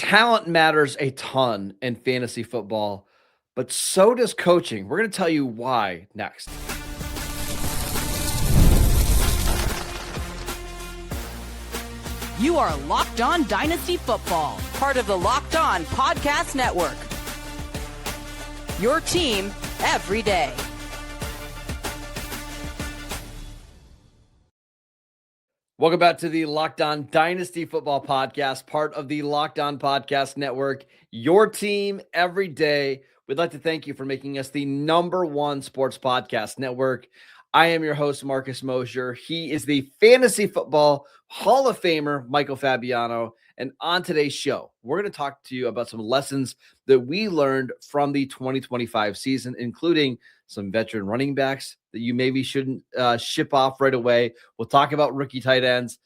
Talent matters a ton in fantasy football, but so does coaching. We're going to tell you why next. You are Locked On Dynasty Football, part of the Locked On Podcast Network. Your team every day. Welcome back to the Locked On Dynasty Football Podcast, part of the Locked On Podcast Network. Your team every day. We'd like to thank you for making us the #1 sports podcast network. I am your host, Marcus Mosher. He is the Fantasy Football Hall of Famer, Michael Fabiano. And on today's show, we're going to talk to you about some lessons that we learned from the 2025 season, including some veteran running backs that you maybe shouldn't ship off right away. We'll talk about rookie tight ends.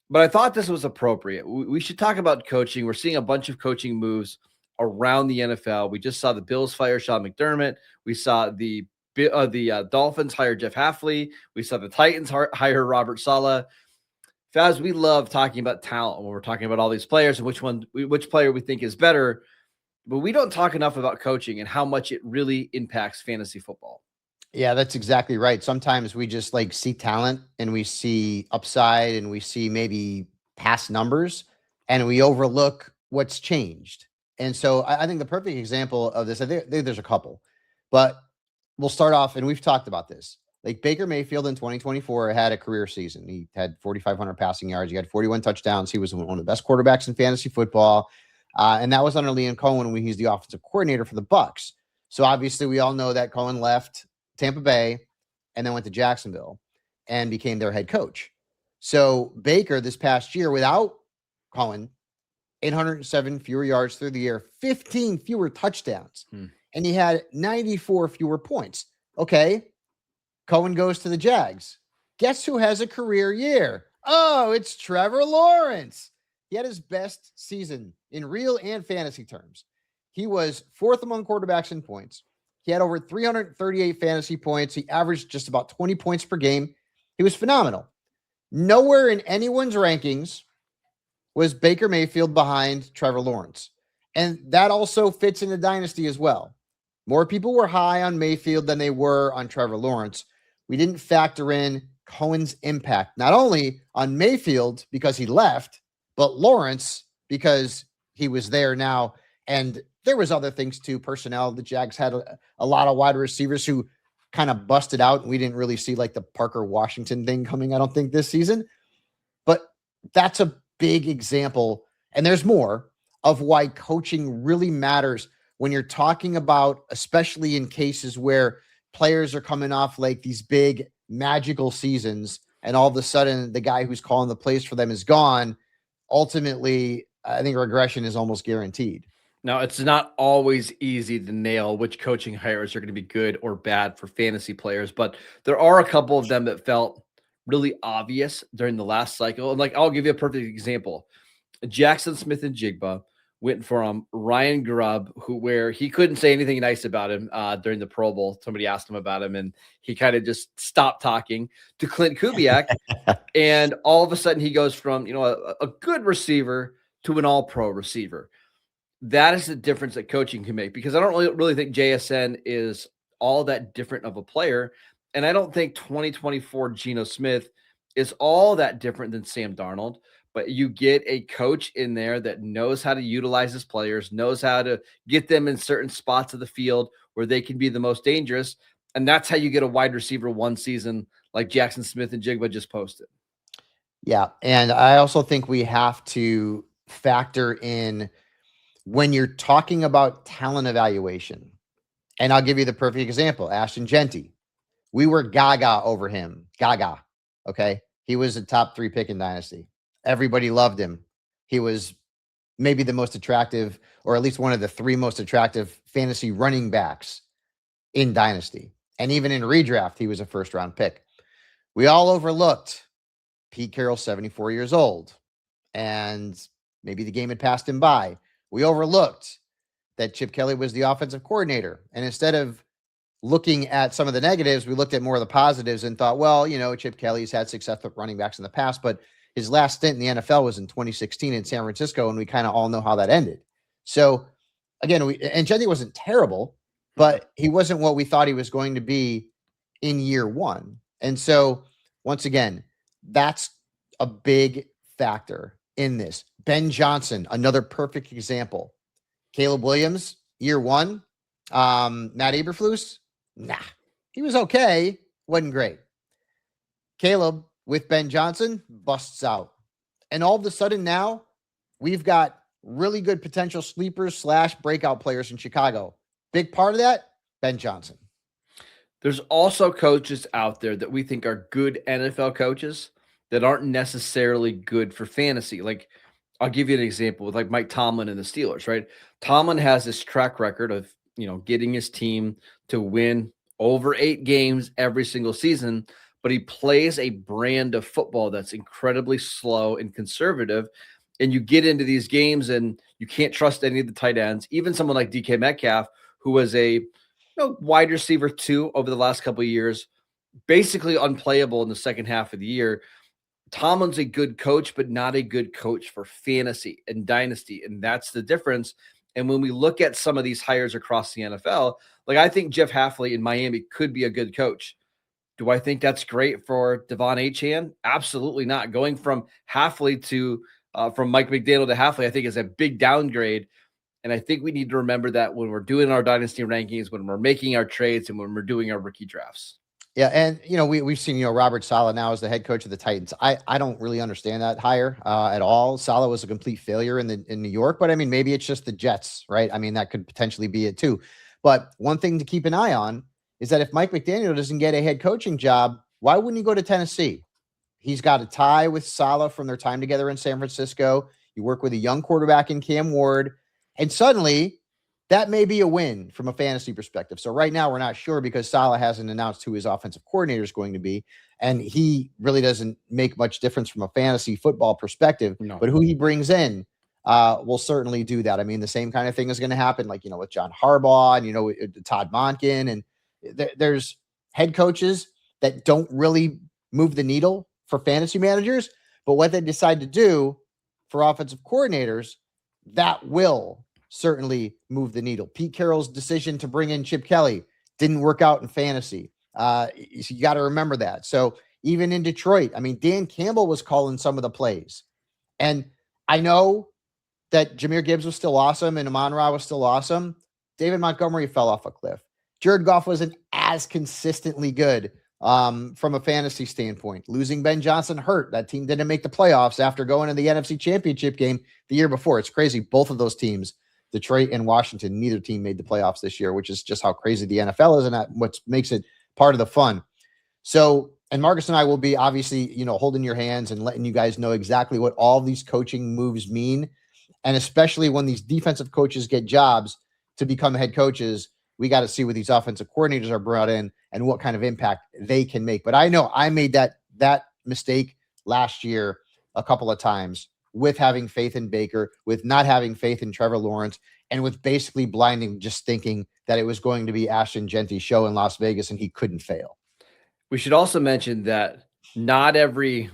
But I thought this was appropriate. We should talk about coaching. We're seeing a bunch of coaching moves around the NFL. We just saw the Bills fire Sean McDermott. We saw the Dolphins hire Jeff Hafley. We saw the Titans hire Robert Saleh. Faz, we love talking about talent when we're talking about all these players and which player we think is better, but we don't talk enough about coaching and how much it really impacts fantasy football. Yeah, that's exactly right. Sometimes we just see talent and we see upside and we see maybe past numbers and we overlook what's changed. And so I think the perfect example of this, I think there's a couple, but we'll start off, and we've talked about this. Like Baker Mayfield in 2024 had a career season. He had 4,500 passing yards. He had 41 touchdowns. He was one of the best quarterbacks in fantasy football. And that was under Liam Coen when he's the offensive coordinator for the Bucs. So obviously we all know that Coen left Tampa Bay and then went to Jacksonville and became their head coach. So Baker this past year without Coen, 807 fewer yards through the year, 15 fewer touchdowns. And he had 94 fewer points. Okay, Coen goes to the Jags. Guess who has a career year? Oh, it's Trevor Lawrence. He had his best season in real and fantasy terms. He was fourth among quarterbacks in points. He had over 338 fantasy points. He averaged just about 20 points per game. He was phenomenal. Nowhere in anyone's rankings was Baker Mayfield behind Trevor Lawrence. And that also fits in the dynasty as well. More people were high on Mayfield than they were on Trevor Lawrence. We didn't factor in Cohen's impact, not only on Mayfield because he left, but Lawrence because he was there now. And there was other things too, personnel. The Jags had a lot of wide receivers who kind of busted out. And we didn't really see the Parker Washington thing coming, I don't think, this season. But that's a big example. And there's more of why coaching really matters when you're talking about, especially in cases where players are coming off these big magical seasons and all of a sudden the guy who's calling the plays for them is gone. Ultimately, I think regression is almost guaranteed. Now, it's not always easy to nail which coaching hires are going to be good or bad for fantasy players, but there are a couple of them that felt really obvious during the last cycle. And I'll give you a perfect example. Jaxon, Smith-Njigba went from Ryan Grubb, where he couldn't say anything nice about him during the Pro Bowl. Somebody asked him about him, and he kind of just stopped talking, to Clint Kubiak. And all of a sudden, he goes from a good receiver to an all-pro receiver. That is the difference that coaching can make, because I don't really think JSN is all that different of a player. And I don't think 2024 Geno Smith is all that different than Sam Darnold. But you get a coach in there that knows how to utilize his players, knows how to get them in certain spots of the field where they can be the most dangerous. And that's how you get a wide receiver one season like Jaxon Smith-Njigba just posted. Yeah. And I also think we have to factor in when you're talking about talent evaluation. And I'll give you the perfect example, Ashton Jeanty. We were gaga over him. Gaga. Okay. He was a top 3 pick in Dynasty. Everybody loved him. He was maybe the most attractive, or at least one of the 3 most attractive fantasy running backs in Dynasty. And even in redraft, he was a first-round pick. We all overlooked Pete Carroll, 74 years old, and maybe the game had passed him by. We overlooked that Chip Kelly was the offensive coordinator. And instead of looking at some of the negatives, we looked at more of the positives and thought, well, Chip Kelly's had success with running backs in the past, but his last stint in the NFL was in 2016 in San Francisco, and we kind of all know how that ended. So again, and Jeanty wasn't terrible, but he wasn't what we thought he was going to be in year one. And so once again, that's a big factor in this. Ben Johnson, another perfect example. Caleb Williams, year one. Matt Eberflus, nah, he was okay, wasn't great. Caleb with Ben Johnson busts out. And all of a sudden now we've got really good potential sleepers / breakout players in Chicago. Big part of that, Ben Johnson. There's also coaches out there that we think are good NFL coaches that aren't necessarily good for fantasy. Like, I'll give you an example with like Mike Tomlin and the Steelers, right? Tomlin has this track record of, getting his team to win over 8 games every single season, but he plays a brand of football that's incredibly slow and conservative. And you get into these games and you can't trust any of the tight ends, even someone like DK Metcalf, who was a wide receiver 2 over the last couple of years, basically unplayable in the second half of the year. Tomlin's a good coach, but not a good coach for fantasy and dynasty. And that's the difference. And when we look at some of these hires across the NFL, like I think Jeff Hafley in Miami could be a good coach. Do I think that's great for Devon Achane? Absolutely not. Going from Hafley to from Mike McDaniel to Hafley, I think is a big downgrade. And I think we need to remember that when we're doing our dynasty rankings, when we're making our trades, and when we're doing our rookie drafts. Yeah, and we've seen Robert Saleh now as the head coach of the Titans. I don't really understand that hire at all. Saleh was a complete failure in New York, but I mean maybe it's just the Jets, right? I mean that could potentially be it too. But one thing to keep an eye on is that if Mike McDaniel doesn't get a head coaching job, why wouldn't he go to Tennessee? He's got a tie with Saleh from their time together in San Francisco. You work with a young quarterback in Cam Ward, and suddenly that may be a win from a fantasy perspective. So right now we're not sure because Saleh hasn't announced who his offensive coordinator is going to be. And he really doesn't make much difference from a fantasy football perspective, but who he brings in will certainly do that. I mean, the same kind of thing is going to happen, like, with John Harbaugh and, with Todd Monken. And there's head coaches that don't really move the needle for fantasy managers, but what they decide to do for offensive coordinators, that will certainly move the needle. Pete Carroll's decision to bring in Chip Kelly didn't work out in fantasy. So you got to remember that. So even in Detroit, I mean, Dan Campbell was calling some of the plays. And I know that Jahmyr Gibbs was still awesome and Amon-Ra was still awesome. David Montgomery fell off a cliff. Jared Goff wasn't as consistently good from a fantasy standpoint. Losing Ben Johnson hurt. That team didn't make the playoffs after going to the NFC Championship game the year before. It's crazy. Both of those teams, Detroit and Washington, neither team made the playoffs this year, which is just how crazy the NFL is and that what makes it part of the fun. So, and Marcus and I will be obviously, holding your hands and letting you guys know exactly what all these coaching moves mean. And especially when these defensive coaches get jobs to become head coaches, we got to see what these offensive coordinators are brought in and what kind of impact they can make. But I know I made that mistake last year a couple of times with having faith in Baker, with not having faith in Trevor Lawrence, and with basically blinding, just thinking that it was going to be Ashton Jeanty's show in Las Vegas and he couldn't fail. We should also mention that I'm trying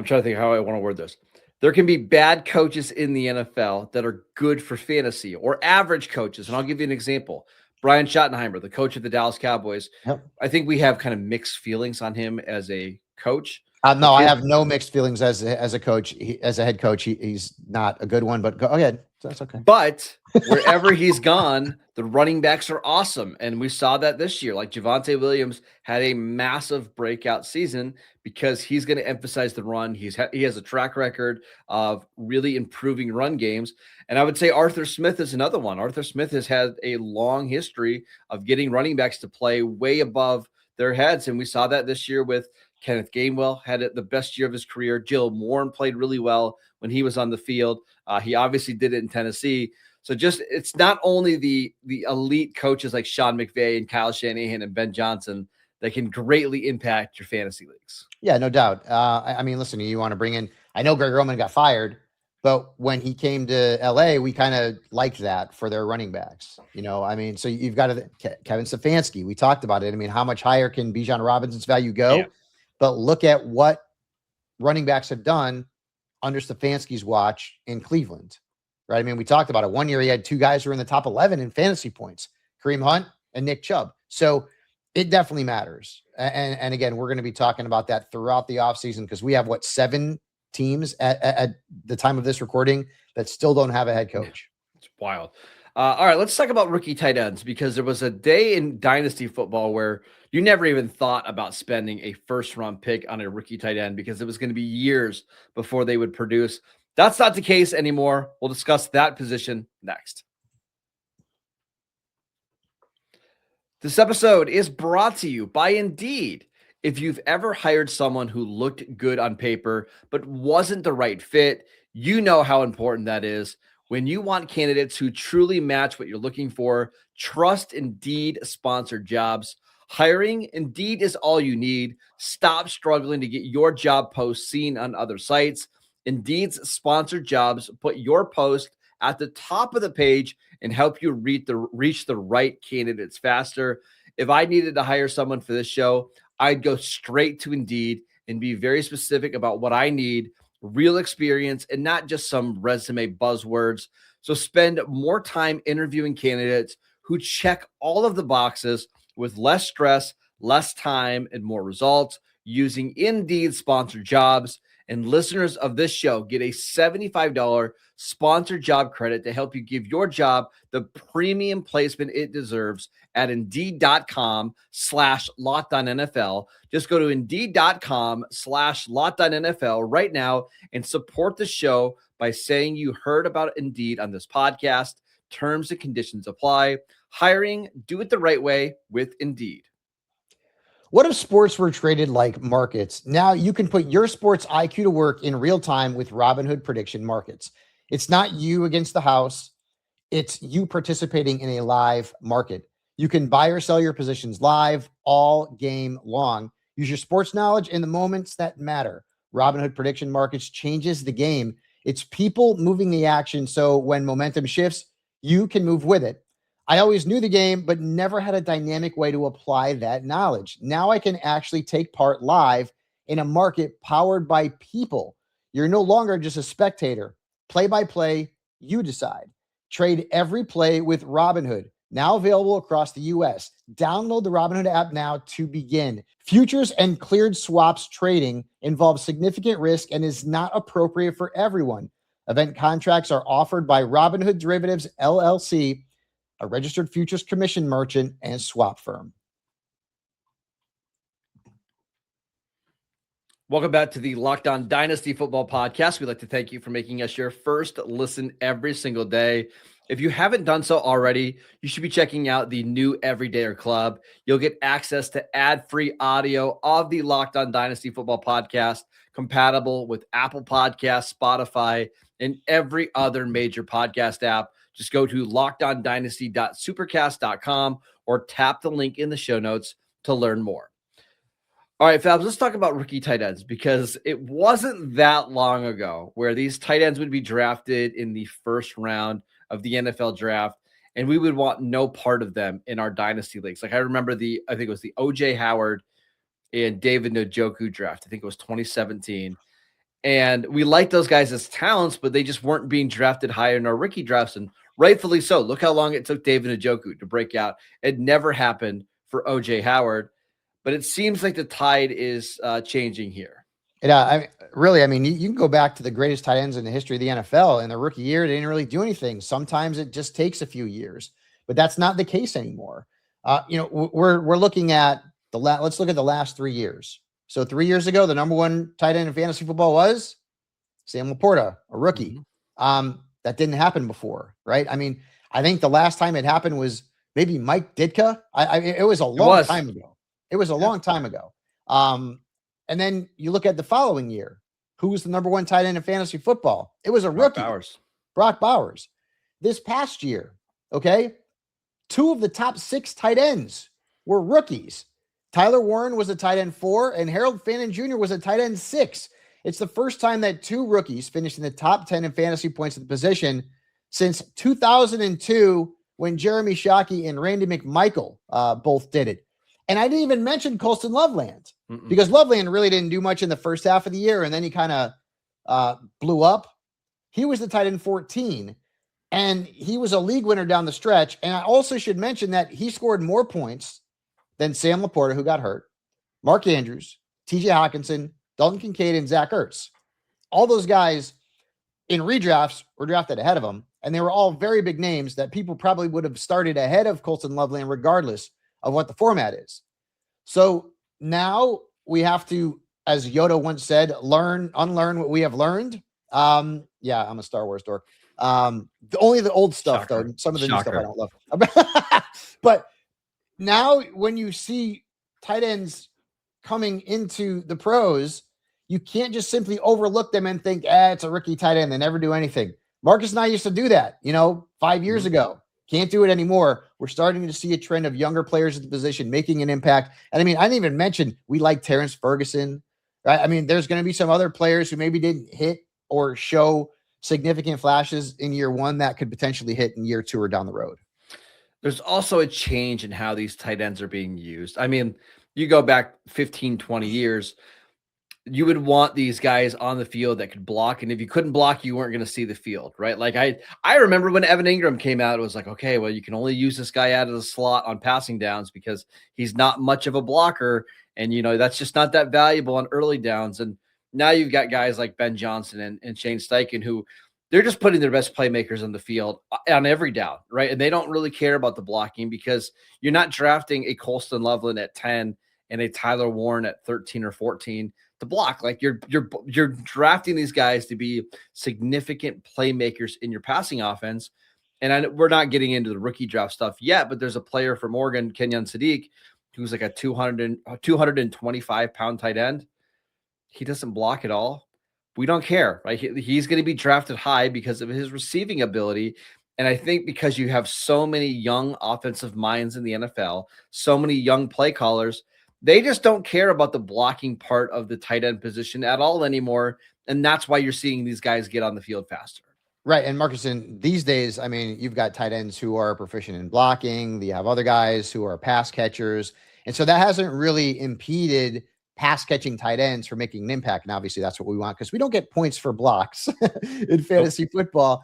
to think how I want to word this. There can be bad coaches in the NFL that are good for fantasy or average coaches. And I'll give you an example. Brian Schottenheimer, the coach of the Dallas Cowboys. Yep. I think we have kind of mixed feelings on him as a coach. No, I have no mixed feelings as a coach. As a head coach, he's not a good one, but go ahead. That's okay. But wherever he's gone, the running backs are awesome. And we saw that this year. Like Javonte Williams had a massive breakout season because he's going to emphasize the run. He has a track record of really improving run games. And I would say Arthur Smith is another one. Arthur Smith has had a long history of getting running backs to play way above their heads. And we saw that this year with Kenneth Gainwell had the best year of his career. Jill Warren played really well when he was on the field. He obviously did it in Tennessee. So it's not only the elite coaches like Sean McVay and Kyle Shanahan and Ben Johnson that can greatly impact your fantasy leagues. Yeah, no doubt. I mean, listen, you want to bring in, I know Greg Roman got fired, but when he came to LA, we kind of liked that for their running backs. I mean, so you've got Kevin Stefanski. We talked about it. I mean, how much higher can Bijan Robinson's value go? Yeah. But look at what running backs have done under Stefanski's watch in Cleveland, right? I mean, we talked about it. One year he had two guys who were in the top 11 in fantasy points, Kareem Hunt and Nick Chubb. So it definitely matters. And again, we're going to be talking about that throughout the offseason because we have, 7 teams at the time of this recording that still don't have a head coach. It's wild. All right, let's talk about rookie tight ends because there was a day in Dynasty football where you never even thought about spending a first-round pick on a rookie tight end because it was going to be years before they would produce. That's not the case anymore. We'll discuss that position next. This episode is brought to you by Indeed. If you've ever hired someone who looked good on paper but wasn't the right fit, you know how important that is. When you want candidates who truly match what you're looking for, trust Indeed sponsored jobs. Hiring Indeed is all you need. Stop struggling to get your job post seen on other sites. Indeed's sponsored jobs put your post at the top of the page and help you reach the right candidates faster. If I needed to hire someone for this show, I'd go straight to Indeed and be very specific about what I need, real experience, and not just some resume buzzwords. So spend more time interviewing candidates who check all of the boxes with less stress, less time, and more results using Indeed sponsored jobs. And listeners of this show get a $75 sponsored job credit to help you give your job the premium placement it deserves at Indeed.com/LockedOnNFL. Just go to Indeed.com/LockedOnNFL right now and support the show by saying you heard about Indeed on this podcast. Terms and conditions apply. Hiring, do it the right way with Indeed. What if sports were traded like markets? Now you can put your sports IQ to work in real time with Robinhood prediction markets. It's not you against the house. It's you participating in a live market. You can buy or sell your positions live all game long. Use your sports knowledge in the moments that matter. Robinhood prediction markets changes the game. It's people moving the action. So when momentum shifts, you can move with it. I always knew the game, but never had a dynamic way to apply that knowledge. Now I can actually take part live in a market powered by people. You're no longer just a spectator. Play by play, you decide. Trade every play with Robinhood. Now available across the U.S. Download the Robinhood app now to begin. Futures and cleared swaps trading involves significant risk and is not appropriate for everyone. Event contracts are offered by Robinhood Derivatives, LLC, a registered futures commission merchant and swap firm. Welcome back to the Locked On Dynasty Football Podcast. We'd like to thank you for making us your first listen every single day. If you haven't done so already, you should be checking out the new Everydayer Club. You'll get access to ad-free audio of the Locked On Dynasty Football Podcast, compatible with Apple Podcasts, Spotify, and every other major podcast app. Just go to lockedondynasty.supercast.com or tap the link in the show notes to learn more. All right, Fabs, let's talk about rookie tight ends because it wasn't that long ago where these tight ends would be drafted in the first round of the NFL draft, and we would want no part of them in our dynasty leagues. Like I remember I think it was the O.J. Howard and David Njoku draft. I think it was 2017. And we liked those guys as talents, but they just weren't being drafted higher in our rookie drafts, and rightfully so. Look how long it took David Njoku to break out. It never happened for O.J. Howard, but it seems like the tide is changing here. Yeah, I mean, you can go back to the greatest tight ends in the history of the NFL. In the rookie year, they didn't really do anything. Sometimes it just takes a few years, but that's not the case anymore. We're looking at let's look at the last 3 years. So 3 years ago, the number one tight end in fantasy football was Sam Laporta, a rookie. Mm-hmm. That didn't happen before, right? I mean, I think the last time it happened was maybe Mike Ditka. It was a long time ago. It was a long time ago. And then you look at the following year. Who was the number one tight end in fantasy football? It was a rookie. Brock Bowers. This past year, okay, 2 of the top 6 tight ends were rookies. Tyler Warren was a tight end 4, and Harold Fannin Jr. was a tight end 6. It's the first time that 2 rookies finished in the top 10 in fantasy points at the position since 2002 when Jeremy Shockey and Randy McMichael both did it. And I didn't even mention Colston Loveland. because Loveland really didn't do much in the first half of the year, and then he kind of blew up. He was the tight end 14, and he was a league winner down the stretch. And I also should mention that he scored more points than Sam Laporta, who got hurt, Mark Andrews, TJ Hockenson, Dalton Kincaid, and Zach Ertz. All those guys in redrafts were drafted ahead of him, and they were all very big names that people probably would have started ahead of Colston Loveland regardless of what the format is. So now we have to, as Yoda once said, unlearn what we have learned. Yeah, I'm a Star Wars dork. Only the old stuff, Shocker. though. Some of the Shocker. new stuff I don't love. But now when you see tight ends coming into the pros, you can't just simply overlook them and think, it's a rookie tight end. They never do anything. Marcus and I used to do that, 5 years ago. Can't do it anymore. We're starting to see a trend of younger players at the position making an impact. And I mean, I didn't even mention we like Terrence Ferguson, right? I mean, there's going to be some other players who maybe didn't hit or show significant flashes in year one that could potentially hit in year two or down the road. There's also a change in how these tight ends are being used. I mean, you go back 15, 20 years, you would want these guys on the field that could block. And if you couldn't block, you weren't going to see the field, right? Like I remember when Evan Ingram came out, it was like, okay, well, you can only use this guy out of the slot on passing downs because he's not much of a blocker. And, that's just not that valuable on early downs. And now you've got guys like Ben Johnson and Shane Steichen, who they're just putting their best playmakers on the field on every down, right? And they don't really care about the blocking because you're not drafting a Colston Loveland at 10 and a Tyler Warren at 13 or 14 to block. Like you're drafting these guys to be significant playmakers in your passing offense. And we're not getting into the rookie draft stuff yet, but there's a player from Oregon, Kenyon Sadiq, who's like a 225 pound tight end. He doesn't block at all. We don't care, right? He's going to be drafted high because of his receiving ability. And I think because you have so many young offensive minds in the NFL, so many young play callers, they just don't care about the blocking part of the tight end position at all anymore. And that's why you're seeing these guys get on the field faster. Right. And Marcuson, these days, I mean, you've got tight ends who are proficient in blocking. You have other guys who are pass catchers. And so that hasn't really impeded pass catching tight ends for making an impact. And obviously that's what we want because we don't get points for blocks in fantasy football.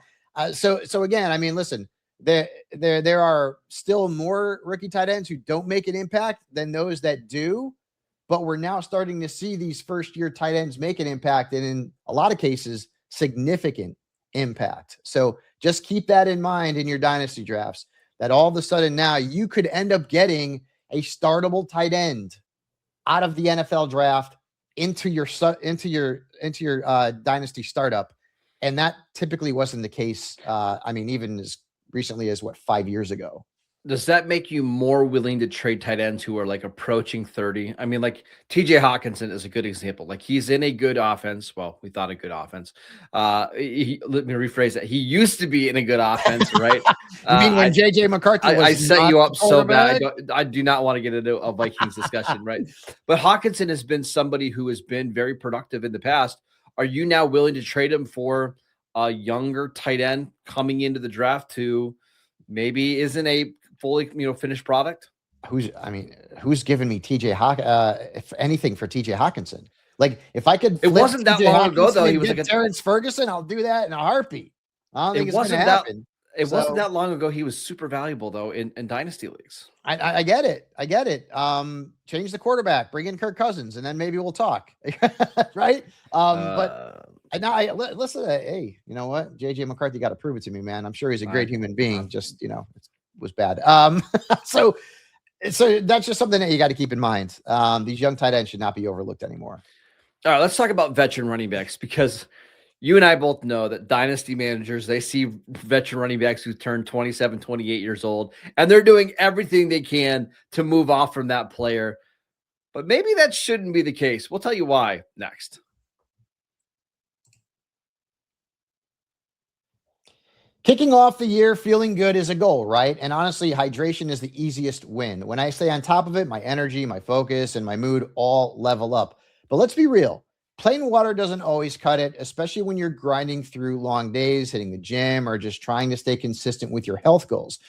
So again, I mean, listen, there are still more rookie tight ends who don't make an impact than those that do, but we're now starting to see these first year tight ends make an impact. And in a lot of cases, significant impact. So just keep that in mind in your dynasty drafts, that all of a sudden now you could end up getting a startable tight end out of the NFL draft into your dynasty startup. And that typically wasn't the case. I mean, even as recently as 5 years ago. Does that make you more willing to trade tight ends who are like approaching 30? I mean, like TJ Hockenson is a good example. Like he's in a good offense. Well, we thought a good offense. Let me rephrase that. He used to be in a good offense, right? You mean when JJ McCarthy was I set you up so bad. bad. I do not want to get into a Vikings discussion, right? But Hockenson has been somebody who has been very productive in the past. Are you now willing to trade him for a younger tight end coming into the draft who maybe isn't a fully, finished product? Who's giving me if anything for TJ Hockenson? Like if I could, it wasn't that long ago though. He was like Terrence Ferguson. I'll do that in a heartbeat. I don't think it's going to happen. It wasn't that long ago. He was super valuable though in dynasty leagues. I get it. Change the quarterback, bring in Kirk Cousins, and then maybe we'll talk. Right. Listen. Hey, you know what? JJ McCarthy got to prove it to me, man. I'm sure he's a great human being. Just it was bad. So that's just something that you got to keep in mind. These young tight ends should not be overlooked anymore. All right, let's talk about veteran running backs because you and I both know that dynasty managers, they see veteran running backs who turn 27, 28 years old, and they're doing everything they can to move off from that player. But maybe that shouldn't be the case. We'll tell you why next. Kicking off the year feeling good is a goal, right? And honestly, hydration is the easiest win. When I stay on top of it, my energy, my focus, and my mood all level up. But let's be real. Plain water doesn't always cut it, especially when you're grinding through long days, hitting the gym, or just trying to stay consistent with your health goals.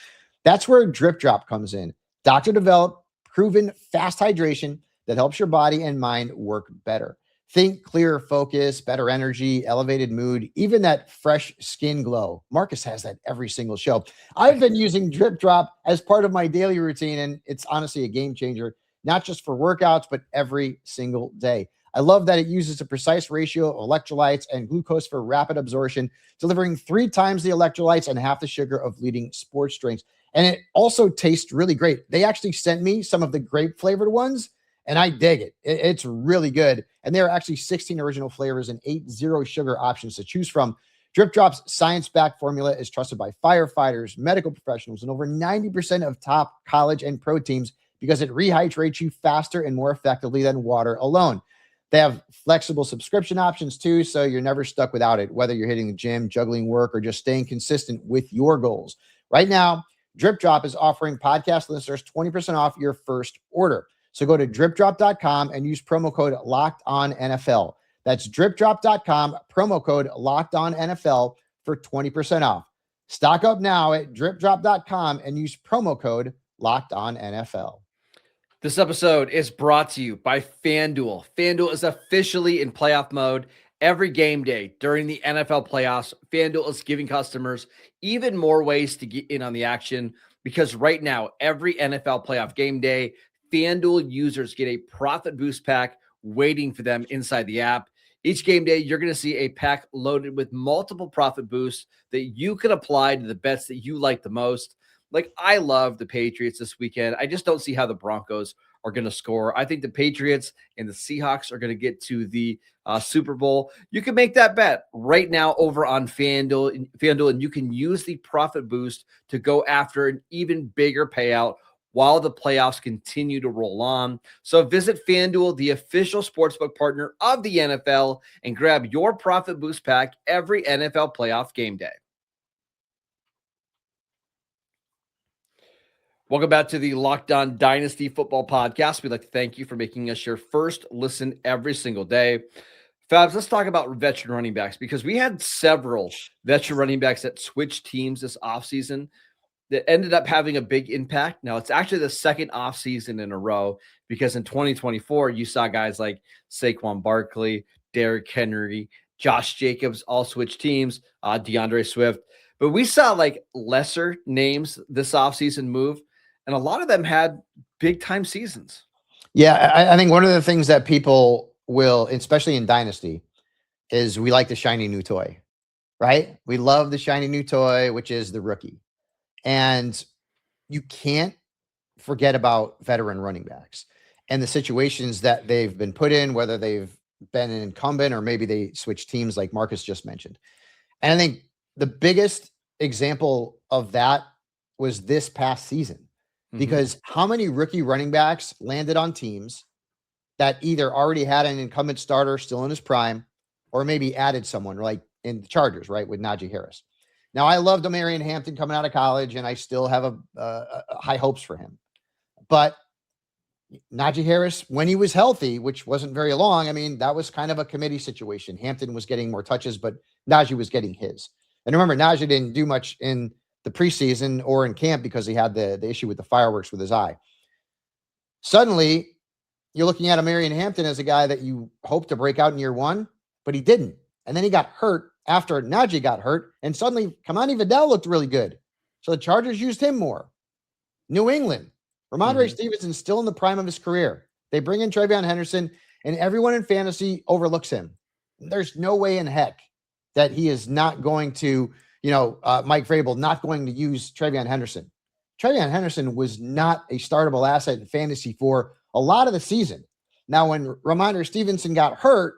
That's where Drip Drop comes in. Doctor developed, proven fast hydration that helps your body and mind work better. Think clearer focus, better energy, elevated mood, even that fresh skin glow. Marcus has that every single show. I've been using Drip Drop as part of my daily routine, and it's honestly a game changer, not just for workouts, but every single day. I love that it uses a precise ratio of electrolytes and glucose for rapid absorption, delivering 3 times the electrolytes and half the sugar of leading sports drinks. And it also tastes really great. They actually sent me some of the grape flavored ones, and I dig it. It's really good. And there are actually 16 original flavors and 8 zero sugar options to choose from. Drip Drop's science-backed formula is trusted by firefighters, medical professionals, and over 90% of top college and pro teams because it rehydrates you faster and more effectively than water alone. They have flexible subscription options too, so you're never stuck without it, whether you're hitting the gym, juggling work, or just staying consistent with your goals. Right now, Drip Drop is offering podcast listeners 20% off your first order. So go to dripdrop.com and use promo code LOCKEDONNFL. That's dripdrop.com, promo code LOCKEDONNFL for 20% off. Stock up now at dripdrop.com and use promo code LOCKEDONNFL. This episode is brought to you by FanDuel. FanDuel is officially in playoff mode. Every game day during the NFL playoffs, FanDuel is giving customers even more ways to get in on the action because right now, every NFL playoff game day, FanDuel users get a profit boost pack waiting for them inside the app. Each game day, you're going to see a pack loaded with multiple profit boosts that you can apply to the bets that you like the most. Like, I love the Patriots this weekend. I just don't see how the Broncos are going to score. I think the Patriots and the Seahawks are going to get to the Super Bowl. You can make that bet right now over on FanDuel, and you can use the profit boost to go after an even bigger payout while the playoffs continue to roll on. So visit FanDuel, the official sportsbook partner of the NFL, and grab your profit boost pack every NFL playoff game day. Welcome back to the Locked On Dynasty Football Podcast. We'd like to thank you for making us your first listen every single day. Fabs, let's talk about veteran running backs because we had several veteran running backs that switched teams this offseason that ended up having a big impact. Now, it's actually the second offseason in a row because in 2024, you saw guys like Saquon Barkley, Derrick Henry, Josh Jacobs all switch teams, DeAndre Swift. But we saw like lesser names this offseason move, and a lot of them had big-time seasons. Yeah, I think one of the things that people will, especially in Dynasty, is we like the shiny new toy, right? We love the shiny new toy, which is the rookie. And you can't forget about veteran running backs and the situations that they've been put in, whether they've been an incumbent or maybe they switch teams like Marcus just mentioned. And I think the biggest example of that was this past season, because how many rookie running backs landed on teams that either already had an incumbent starter still in his prime or maybe added someone like in the Chargers, right, with Najee Harris. Now, I loved Omarion Hampton coming out of college, and I still have a high hopes for him. But Najee Harris, when he was healthy, which wasn't very long, I mean, that was kind of a committee situation. Hampton was getting more touches, but Najee was getting his. And remember, Najee didn't do much in the preseason or in camp because he had the issue with the fireworks with his eye. Suddenly, you're looking at Omarion Hampton as a guy that you hope to break out in year one, but he didn't. And then he got hurt after Najee got hurt, and suddenly Kamani Vidal looked really good. So the Chargers used him more. New England, Ramondre Stevenson still in the prime of his career. They bring in Travion Henderson, and everyone in fantasy overlooks him. There's no way in heck that he is not going to, Mike Vrabel not going to use Travion Henderson. Travion Henderson was not a startable asset in fantasy for a lot of the season. Now, when Ramondre Stevenson got hurt,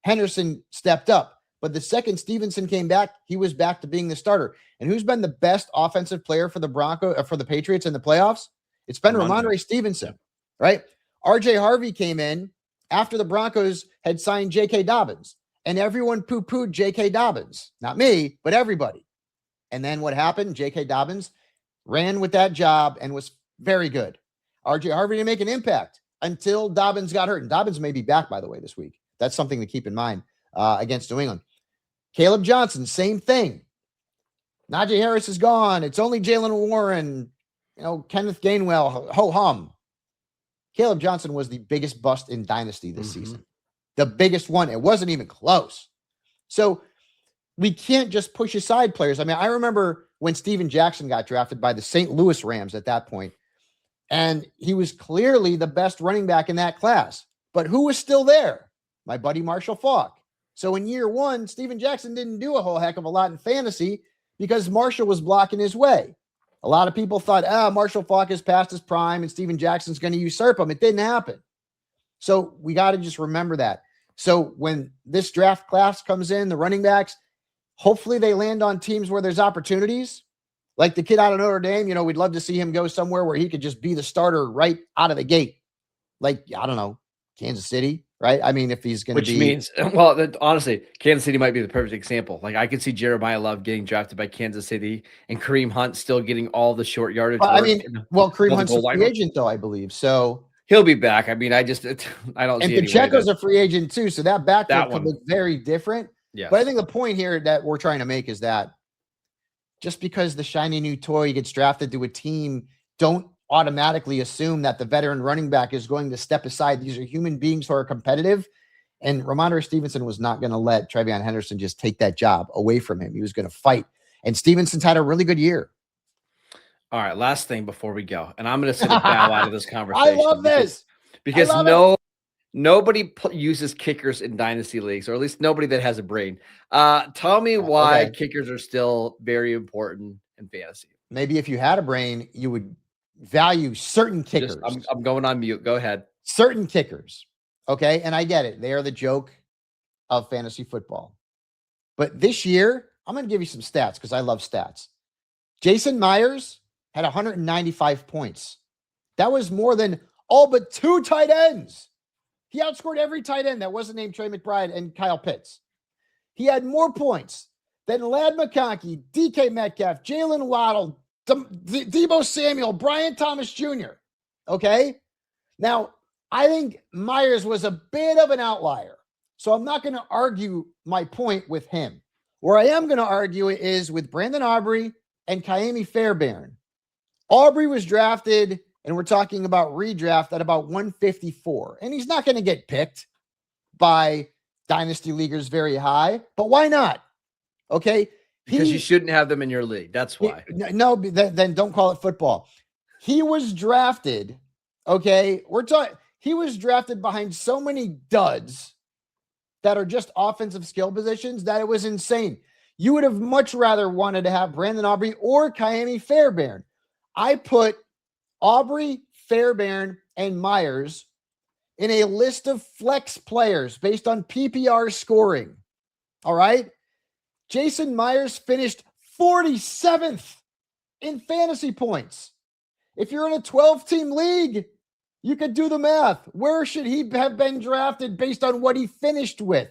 Henderson stepped up. But the second Stevenson came back, he was back to being the starter. And who's been the best offensive player for the Patriots in the playoffs? It's been Ramondre Stevenson, right? RJ Harvey came in after the Broncos had signed J.K. Dobbins, and everyone poo-pooed J.K. Dobbins. Not me, but everybody. And then what happened? J.K. Dobbins ran with that job and was very good. RJ Harvey didn't make an impact until Dobbins got hurt. And Dobbins may be back, by the way, this week. That's something to keep in mind against New England. Caleb Johnson, same thing. Najee Harris is gone. It's only Jalen Warren, Kenneth Gainwell, ho-hum. Caleb Johnson was the biggest bust in Dynasty this season. The biggest one. It wasn't even close. So we can't just push aside players. I mean, I remember when Steven Jaxon got drafted by the St. Louis Rams at that point, and he was clearly the best running back in that class. But who was still there? My buddy Marshall Faulk. So in year one, Steven Jaxon didn't do a whole heck of a lot in fantasy because Marshall was blocking his way. A lot of people thought, Marshall Faulk is past his prime and Steven Jackson's going to usurp him. It didn't happen. So we got to just remember that. So when this draft class comes in, the running backs, hopefully they land on teams where there's opportunities. Like the kid out of Notre Dame, we'd love to see him go somewhere where he could just be the starter right out of the gate. Like, I don't know, Kansas City, right? I mean, if he's going to be. Which means, well, honestly, Kansas City might be the perfect example. Like, I could see Jeremiah Love getting drafted by Kansas City and Kareem Hunt still getting all the short yardage. Kareem Hunt's a free agent, though, I believe. So he'll be back. I mean, I don't and see Pacheco's a free agent, too. So that backfield could look very different. Yeah. But I think the point here that we're trying to make is that just because the shiny new toy gets drafted to a team, don't automatically assume that the veteran running back is going to step aside. These are human beings who are competitive. And Ramondre Stevenson was not going to let Trevion Henderson just take that job away from him. He was going to fight. And Stevenson's had a really good year. All right, last thing before we go. And I'm going to send a bow out of this conversation. I love this. Because nobody uses kickers in dynasty leagues, or at least nobody that has a brain. Tell me why kickers are still very important in fantasy. Maybe if you had a brain, you would value certain kickers. I'm going on mute. Go ahead. Certain kickers. Okay. And I get it. They are the joke of fantasy football. But this year, I'm going to give you some stats because I love stats. Jason Myers had 195 points. That was more than all but 2 tight ends. He outscored every tight end that wasn't named Trey McBride and Kyle Pitts. He had more points than Ladd McConkey, DK Metcalf, Jalen Waddle, Deebo Samuel, Brian Thomas Jr. Okay? Now, I think Myers was a bit of an outlier. So I'm not going to argue my point with him. Where I am going to argue it is with Brandon Aubrey and Kaimi Fairbairn. Aubrey was drafted, and we're talking about redraft at about 154. And he's not going to get picked by dynasty leaguers very high. But why not? Okay? Because you shouldn't have them in your league. That's why. Then don't call it football. He was drafted, okay? He was drafted behind so many duds that are just offensive skill positions that it was insane. You would have much rather wanted to have Brandon Aubrey or Kaimi Fairbairn. I put Aubrey, Fairbairn, and Myers in a list of flex players based on PPR scoring. All right? Jason Myers finished 47th in fantasy points. If you're in a 12-team league, you could do the math. Where should he have been drafted based on what he finished with?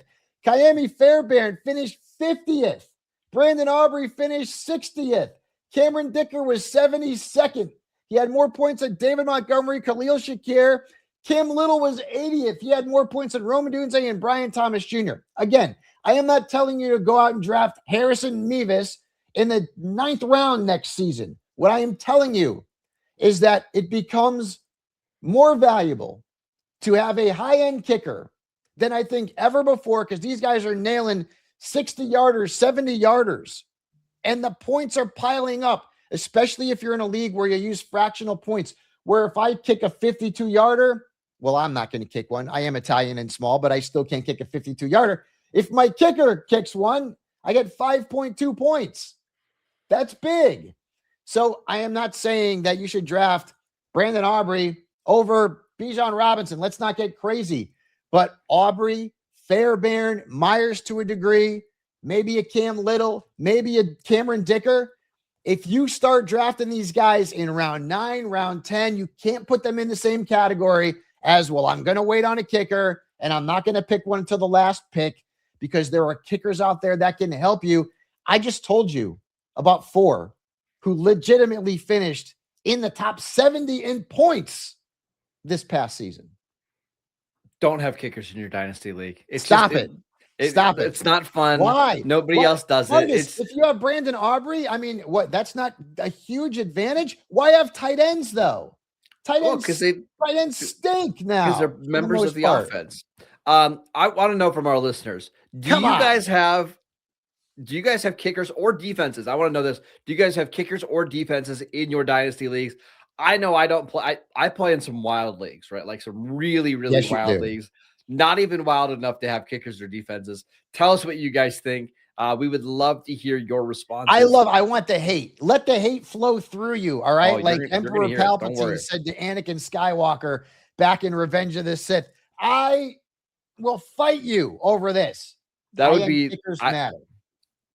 Kaimi Fairbairn finished 50th. Brandon Aubrey finished 60th. Cameron Dicker was 72nd. He had more points than David Montgomery, Khalil Shakir. Cam Little was 80th. He had more points than Rome Odunze and Brian Thomas Jr. Again, I am not telling you to go out and draft Harrison Mevis in the 9th round next season. What I am telling you is that it becomes more valuable to have a high-end kicker than I think ever before because these guys are nailing 60-yarders, 70-yarders, and the points are piling up, especially if you're in a league where you use fractional points, where if I kick a 52-yarder, well, I'm not going to kick one. I am Italian and small, but I still can't kick a 52-yarder. If my kicker kicks one, I get 5.2 points. That's big. So I am not saying that you should draft Brandon Aubrey over Bijan Robinson. Let's not get crazy. But Aubrey, Fairbairn, Myers to a degree, maybe a Cam Little, maybe a Cameron Dicker. If you start drafting these guys in round 9, round 10, you can't put them in the same category as, well, I'm going to wait on a kicker and I'm not going to pick one until the last pick because there are kickers out there that can help you. I just told you about 4 who legitimately finished in the top 70 in points this past season. Don't have kickers in your dynasty league. Stop it. Stop it. It's not fun. Why? Nobody else does it. If you have Brandon Aubrey, I mean, what? That's not a huge advantage. Why have tight ends though? Tight Well, ends, because they tight ends stink now. because they're for the members most of the part. offense. I want to know from our listeners, do Come you on. guys have kickers or defenses? I want to know this. Do you guys have kickers or defenses in your dynasty leagues? I know I don't play. I play in some wild leagues, right? Like some really, really Yes, you wild do. leagues. Not even wild enough to have kickers or defenses. Tell us what you guys think. We would love to hear your responses. I want the hate. Let the hate flow through you. All right. Oh, Like you're Emperor gonna hear it. Don't Palpatine worry. said to Anakin Skywalker back in Revenge of the Sith, I will fight you over this. That would Tight end be. kickers matter.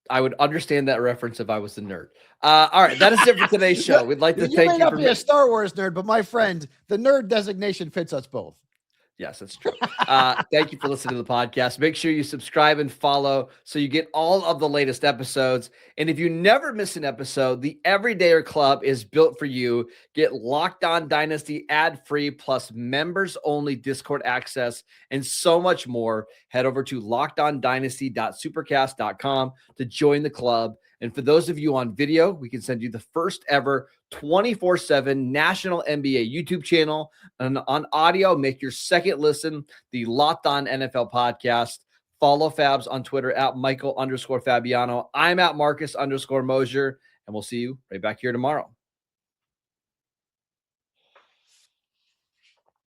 I would understand that reference if I was a nerd. All right, that is it for today's show. We'd like to You thank may you not for be a Star Wars nerd, but my friend, the nerd designation fits us both. Yes, that's true. Thank you for listening to the podcast. Make sure you subscribe and follow so you get all of the latest episodes. And if you never miss an episode, the Everydayer Club is built for you. Get Locked On Dynasty ad-free plus members-only Discord access and so much more. Head over to lockedondynasty.supercast.com to join the club. And for those of you on video, we can send you the first ever 24/7 national NBA YouTube channel. And on audio, make your second listen the Locked On NFL podcast. Follow Fabs on Twitter at Michael_Fabiano. I'm at Marcus_Mosher, and we'll see you right back here tomorrow.